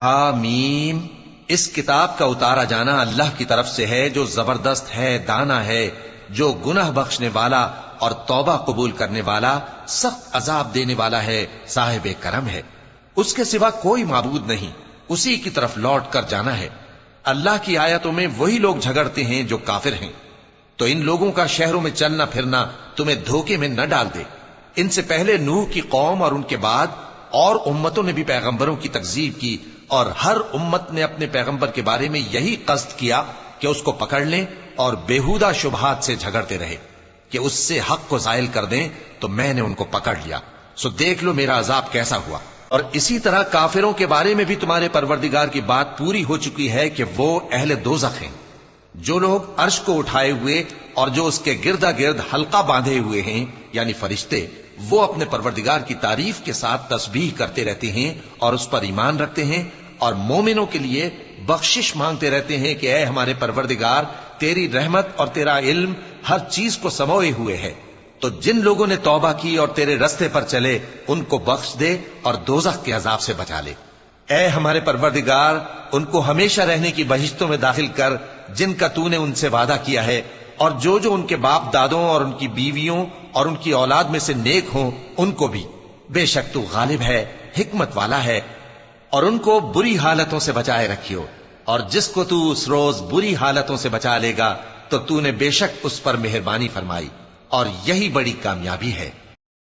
حامیم، اس کتاب کا اتارا جانا اللہ کی طرف سے ہے جو زبردست ہے، دانا ہے، جو گناہ بخشنے والا اور توبہ قبول کرنے والا، سخت عذاب دینے والا ہے، صاحب کرم ہے۔ اس کے سوا کوئی معبود نہیں، اسی کی طرف لوٹ کر جانا ہے۔ اللہ کی آیتوں میں وہی لوگ جھگڑتے ہیں جو کافر ہیں، تو ان لوگوں کا شہروں میں چلنا پھرنا تمہیں دھوکے میں نہ ڈال دے۔ ان سے پہلے نوح کی قوم اور ان کے بعد اور امتوں نے بھی پیغمبروں کی تکذیب کی، اور ہر امت نے اپنے پیغمبر کے بارے میں یہی قصد کیا کہ اس کو پکڑ لیں اور بےہودہ شبہات سے جھگڑتے رہے کہ اس سے حق کو زائل کر دیں، تو میں نے ان کو پکڑ لیا، سو دیکھ لو میرا عذاب کیسا ہوا۔ اور اسی طرح کافروں کے بارے میں بھی تمہارے پروردگار کی بات پوری ہو چکی ہے کہ وہ اہل دوزخ ہیں۔ جو لوگ عرش کو اٹھائے ہوئے اور جو اس کے گردا گرد حلقہ باندھے ہوئے ہیں یعنی فرشتے، وہ اپنے پروردگار کی تعریف کے ساتھ تسبیح کرتے رہتے ہیں اور اس پر ایمان رکھتے ہیں، اور مومنوں کے لیے بخشش مانگتے رہتے ہیں کہ اے ہمارے پروردگار، تیری رحمت اور تیرا علم ہر چیز کو سموئے ہوئے ہے، تو جن لوگوں نے توبہ کی اور تیرے رستے پر چلے ان کو بخش دے اور دوزخ کے عذاب سے بچا لے۔ اے ہمارے پروردگار، ان کو ہمیشہ رہنے کی بہشتوں میں داخل کر جن کا تو نے ان سے وعدہ کیا ہے، اور جو جو ان کے باپ دادوں اور ان کی بیویوں اور ان کی اولاد میں سے نیک ہوں ان کو بھی۔ بے شک تو غالب ہے، حکمت والا ہے۔ اور ان کو بری حالتوں سے بچائے رکھیو، اور جس کو تو اس روز بری حالتوں سے بچا لے گا تو تو نے بے شک اس پر مہربانی فرمائی، اور یہی بڑی کامیابی ہے۔